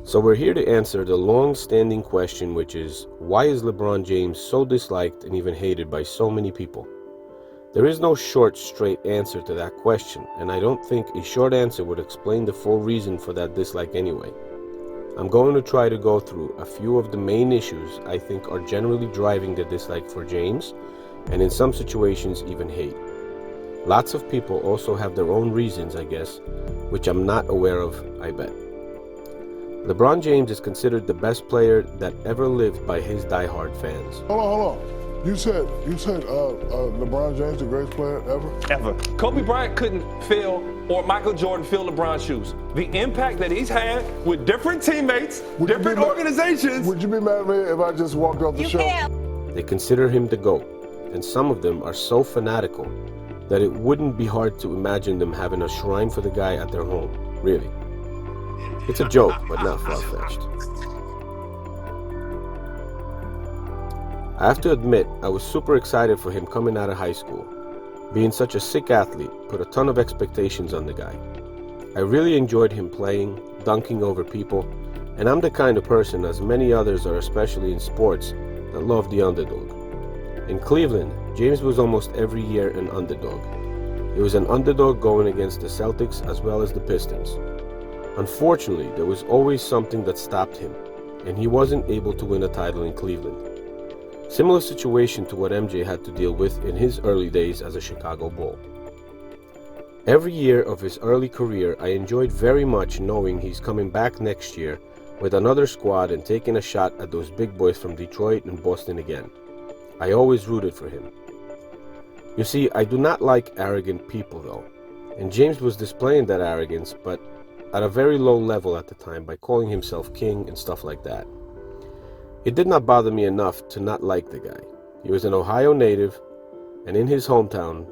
So we're here to answer the long-standing question, which is, why is LeBron James so disliked and even hated by so many people? There is no short, straight answer to that question, and I don't think a short answer would explain the full reason for that dislike anyway. I'm going to try to go through a few of the main issues I think are generally driving the dislike for James, and in some situations even hate. Lots of people also have their own reasons, I guess, which I'm not aware of, I bet. LeBron James is considered the best player that ever lived by his diehard fans. Hold on. You said LeBron James the greatest player ever? Ever. Kobe Bryant couldn't fill, or Michael Jordan fill LeBron's shoes. The impact that he's had with different teammates, different organizations. Would you be mad at me if I just walked off the show? They consider him the GOAT, and some of them are so fanatical that it wouldn't be hard to imagine them having a shrine for the guy at their home, really. It's a joke, but not far-fetched. I have to admit, I was super excited for him coming out of high school. Being such a sick athlete put a ton of expectations on the guy. I really enjoyed him playing, dunking over people, and I'm the kind of person, as many others are, especially in sports, that love the underdog. In Cleveland, James was almost every year an underdog. He was an underdog going against the Celtics as well as the Pistons. Unfortunately, there was always something that stopped him, and he wasn't able to win a title in Cleveland. Similar situation to what MJ had to deal with in his early days as a Chicago Bull. Every year of his early career, I enjoyed very much knowing he's coming back next year with another squad and taking a shot at those big boys from Detroit and Boston again. I always rooted for him. You see, I do not like arrogant people though, and James was displaying that arrogance, but at a very low level at the time by calling himself king and stuff like that. It did not bother me enough to not like the guy. He was an Ohio native, and in his hometown,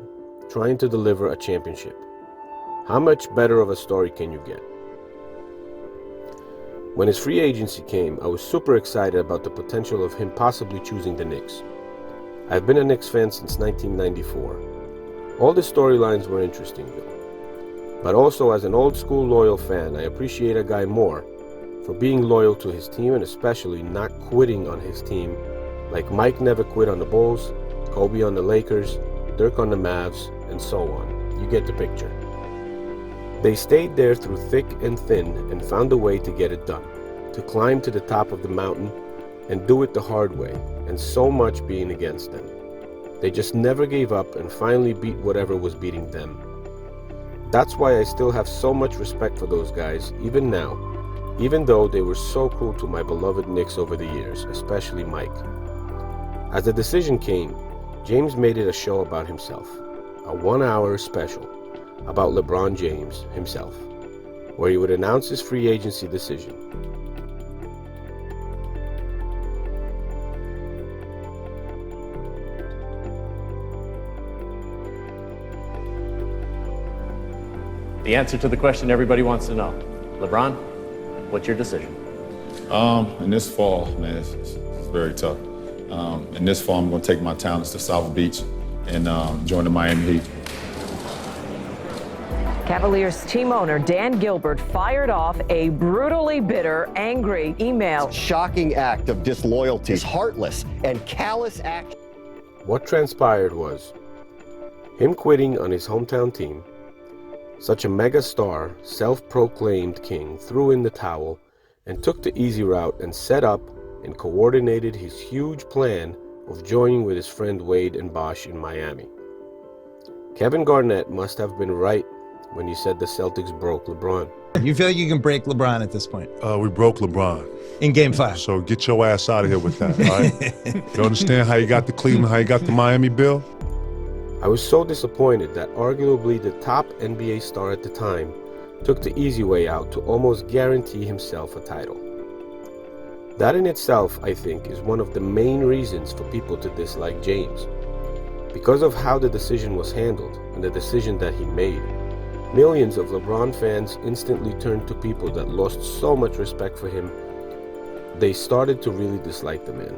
trying to deliver a championship. How much better of a story can you get? When his free agency came, I was super excited about the potential of him possibly choosing the Knicks. I've been a Knicks fan since 1994. All the storylines were interesting though. But also as an old school loyal fan, I appreciate a guy more for being loyal to his team and especially not quitting on his team, like Mike never quit on the Bulls, Kobe on the Lakers, Dirk on the Mavs, and so on. You get the picture. They stayed there through thick and thin and found a way to get it done, to climb to the top of the mountain and do it the hard way, and so much being against them. They just never gave up and finally beat whatever was beating them. That's why I still have so much respect for those guys, even now, even though they were so cruel to my beloved Knicks over the years, especially Mike. As the decision came, James made it a show about himself, a 1-hour special about LeBron James himself, where he would announce his free agency decision. The answer to the question everybody wants to know. LeBron, what's your decision? In this fall, man, it's very tough. In this fall, I'm going to take my talents to South Beach and join the Miami Heat. Cavaliers team owner Dan Gilbert fired off a brutally bitter, angry email. Shocking act of disloyalty, heartless and callous act. What transpired was him quitting on his hometown team. Such a mega-star, self-proclaimed king threw in the towel and took the easy route and set up and coordinated his huge plan of joining with his friend Wade and Bosh in Miami. Kevin Garnett must have been right when he said the Celtics broke LeBron. You feel like you can break LeBron at this point? We broke LeBron. In Game 5. So get your ass out of here with that, all right? You understand how you got the Cleveland, how you got the Miami bill? I was so disappointed that arguably the top NBA star at the time took the easy way out to almost guarantee himself a title. That in itself, I think, is one of the main reasons for people to dislike James. Because of how the decision was handled and the decision that he made, millions of LeBron fans instantly turned to people that lost so much respect for him, they started to really dislike the man.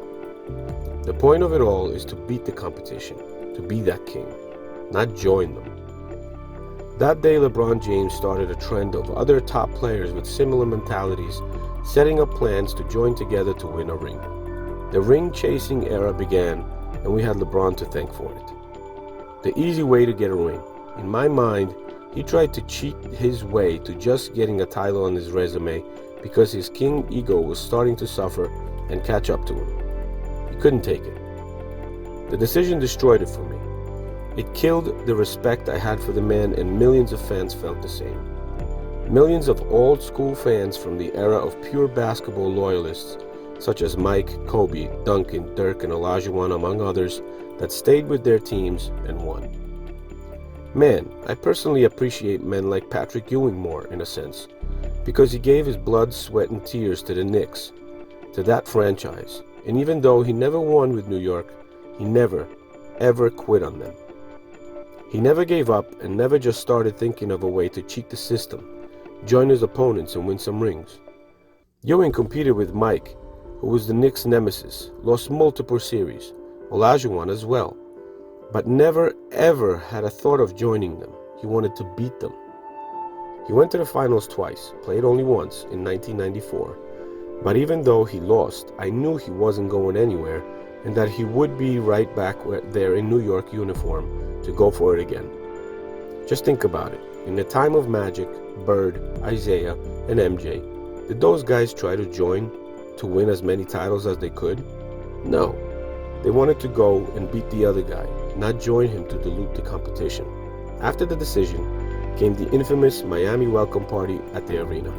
The point of it all is to beat the competition, to be that king, not join them. That day, LeBron James started a trend of other top players with similar mentalities setting up plans to join together to win a ring. The ring-chasing era began, and we had LeBron to thank for it. The easy way to get a ring. In my mind, he tried to cheat his way to just getting a title on his resume because his king ego was starting to suffer and catch up to him. He couldn't take it. The decision destroyed it for me. It killed the respect I had for the man, and millions of fans felt the same. Millions of old school fans from the era of pure basketball loyalists, such as Mike, Kobe, Duncan, Dirk, and Olajuwon, among others, that stayed with their teams and won. Man, I personally appreciate men like Patrick Ewing more, in a sense, because he gave his blood, sweat, and tears to the Knicks, to that franchise, and even though he never won with New York, he never, ever quit on them. He never gave up and never just started thinking of a way to cheat the system, join his opponents and win some rings. Ewing competed with Mike, who was the Knicks' nemesis, lost multiple series, Olajuwon as well, but never ever had a thought of joining them. He wanted to beat them. He went to the finals twice, played only once in 1994, but even though he lost, I knew he wasn't going anywhere and that he would be right back there in New York uniform to go for it again. Just think about it. In the time of Magic, Bird, Isaiah, and MJ, did those guys try to join to win as many titles as they could? No. They wanted to go and beat the other guy, not join him to dilute the competition. After the decision came the infamous Miami welcome party at the arena.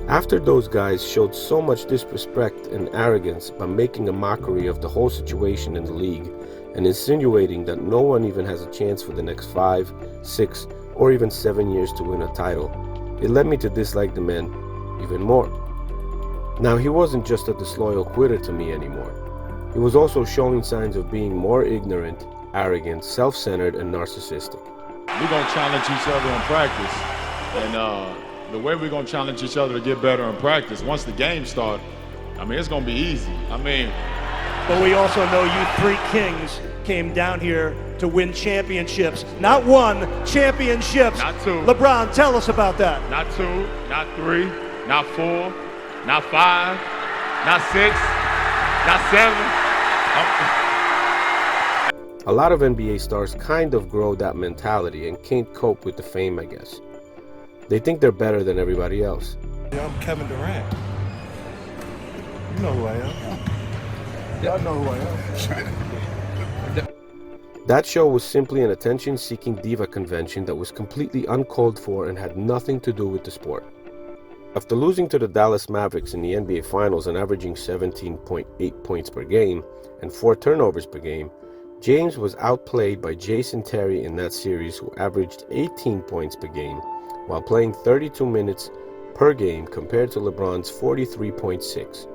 After those guys showed so much disrespect and arrogance by making a mockery of the whole situation in the league and insinuating that no one even has a chance for the next 5, 6, or even 7 years to win a title, it led me to dislike the man even more. Now, he wasn't just a disloyal quitter to me anymore. He was also showing signs of being more ignorant, arrogant, self-centered, and narcissistic. We're going to challenge each other in practice. And the way we're going to challenge each other to get better in practice, once the game starts, it's going to be easy. But we also know you three kings came down here to win championships. Not one, championships. Not two. LeBron, tell us about that. Not 2, not 3, not 4, not 5, not 6, not 7. A lot of NBA stars kind of grow that mentality and can't cope with the fame, I guess. They think they're better than everybody else. Yeah, I'm Kevin Durant. You know who I am. Y'all know who I am. That show was simply an attention-seeking diva convention that was completely uncalled for and had nothing to do with the sport. After losing to the Dallas Mavericks in the NBA Finals and averaging 17.8 points per game and 4 turnovers per game, James was outplayed by Jason Terry in that series, who averaged 18 points per game while playing 32 minutes per game compared to LeBron's 43.6.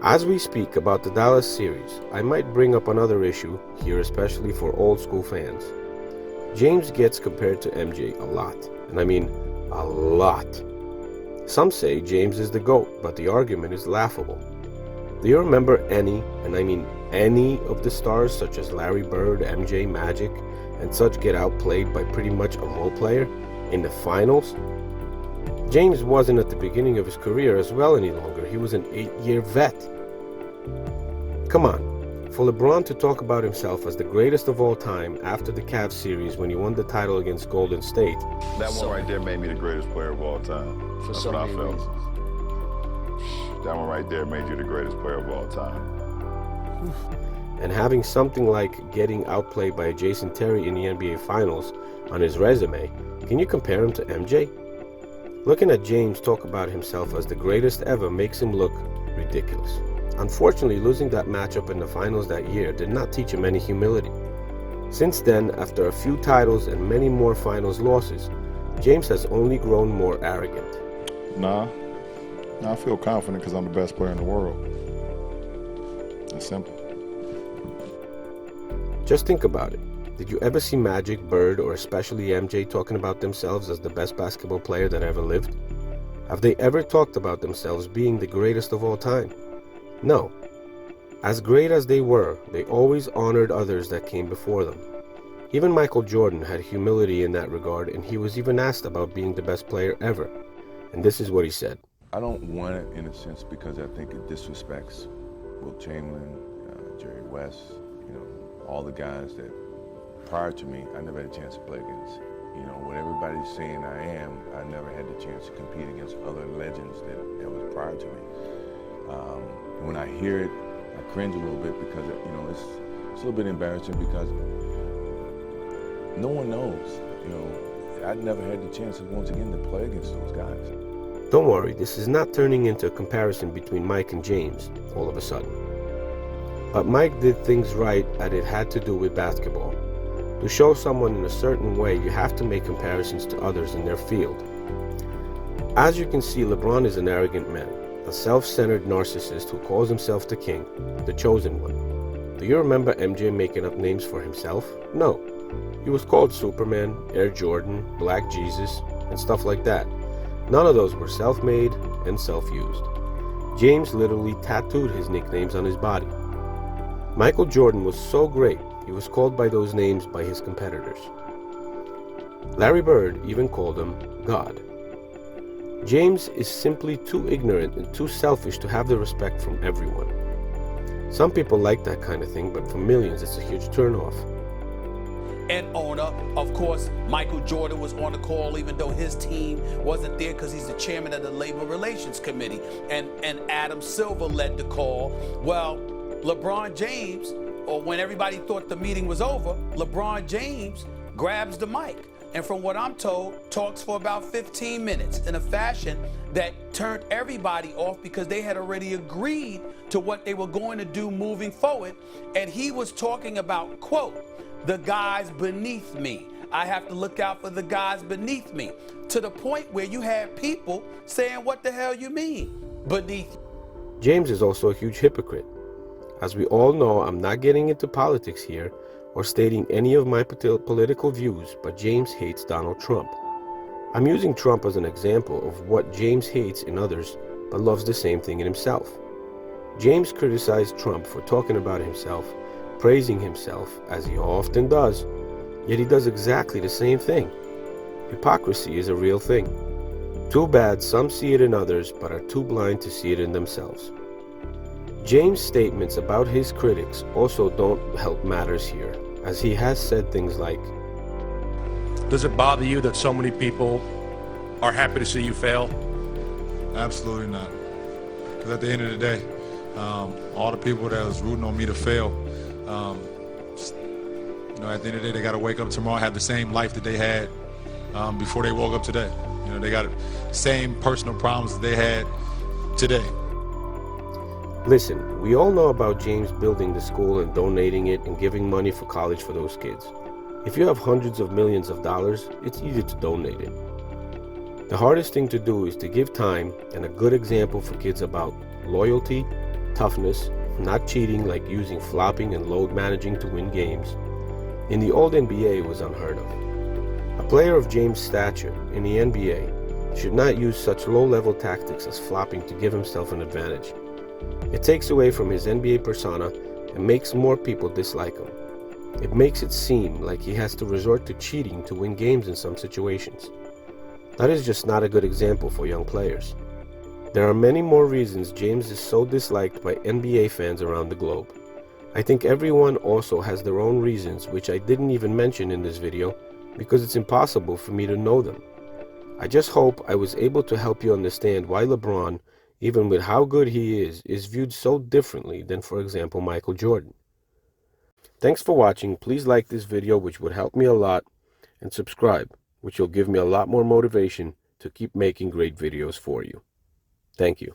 As we speak about the Dallas series, I might bring up another issue here, especially for old school fans. James gets compared to MJ a lot, and I mean a lot. Some say James is the GOAT, but the argument is laughable. Do you remember any, and I mean any, of the stars such as Larry Bird, MJ, Magic, and such get outplayed by pretty much a role player in the finals? James wasn't at the beginning of his career as well any longer. He was an 8-year vet. Come on, for LeBron to talk about himself as the greatest of all time after the Cavs series when he won the title against Golden State. That one right there made me the greatest player of all time. That's what I felt. That one right there made you the greatest player of all time. And having something like getting outplayed by Jason Terry in the NBA Finals on his resume, can you compare him to MJ? Looking at James talk about himself as the greatest ever makes him look ridiculous. Unfortunately, losing that matchup in the finals that year did not teach him any humility. Since then, after a few titles and many more finals losses, James has only grown more arrogant. Nah, I feel confident because I'm the best player in the world. That's simple. Just think about it. Did you ever see Magic, Bird, or especially MJ talking about themselves as the best basketball player that ever lived? Have they ever talked about themselves being the greatest of all time? No. As great as they were, they always honored others that came before them. Even Michael Jordan had humility in that regard, and he was even asked about being the best player ever. And this is what he said. I don't want it in a sense because I think it disrespects Will Chamberlain, Jerry West, all the guys that prior to me, I never had a chance to play against. What everybody's saying I am, I never had the chance to compete against other legends that was prior to me. When I hear it, I cringe a little bit because, it's a little bit embarrassing because no one knows. I never had the chance once again to play against those guys. Don't worry, this is not turning into a comparison between Mike and James all of a sudden. But Mike did things right and it had to do with basketball. To show someone in a certain way, you have to make comparisons to others in their field. As you can see, LeBron is an arrogant man, a self-centered narcissist who calls himself the king, the chosen one. Do you remember MJ making up names for himself? No. He was called Superman, Air Jordan, Black Jesus, and stuff like that. None of those were self-made and self-used. James literally tattooed his nicknames on his body. Michael Jordan was so great, he was called by those names by his competitors. Larry Bird even called him God. James is simply too ignorant and too selfish to have the respect from everyone. Some people like that kind of thing, but for millions it's a huge turnoff. And owner, of course, Michael Jordan was on the call even though his team wasn't there because he's the chairman of the Labor Relations Committee. And Adam Silver led the call. Well, LeBron James, or when everybody thought the meeting was over, LeBron James grabs the mic. And from what I'm told, talks for about 15 minutes in a fashion that turned everybody off because they had already agreed to what they were going to do moving forward. And he was talking about, quote, the guys beneath me. I have to look out for the guys beneath me. To the point where you had people saying, what the hell you mean, beneath? James is also a huge hypocrite. As we all know, I'm not getting into politics here or stating any of my political views, but James hates Donald Trump. I'm using Trump as an example of what James hates in others, but loves the same thing in himself. James criticized Trump for talking about himself, praising himself, as he often does, yet he does exactly the same thing. Hypocrisy is a real thing. Too bad some see it in others, but are too blind to see it in themselves. James' statements about his critics also don't help matters here, as he has said things like, does it bother you that so many people are happy to see you fail? Absolutely not. Because at the end of the day, all the people that was rooting on me to fail, at the end of the day, they got to wake up tomorrow and have the same life that they had before they woke up today. They got the same personal problems that they had today. Listen, we all know about James building the school and donating it and giving money for college for those kids. If you have hundreds of millions of dollars, it's easy to donate it. The hardest thing to do is to give time and a good example for kids about loyalty, toughness, not cheating like using flopping and load managing to win games. In the old NBA, it was unheard of. A player of James' stature in the NBA should not use such low-level tactics as flopping to give himself an advantage. It takes away from his NBA persona and makes more people dislike him. It makes it seem like he has to resort to cheating to win games in some situations. That is just not a good example for young players. There are many more reasons James is so disliked by NBA fans around the globe. I think everyone also has their own reasons, which I didn't even mention in this video because it's impossible for me to know them. I just hope I was able to help you understand why LeBron, even with how good he is viewed so differently than, for example, Michael Jordan. Thanks for watching. Please like this video, which would help me a lot, and subscribe, which will give me a lot more motivation to keep making great videos for you. Thank you.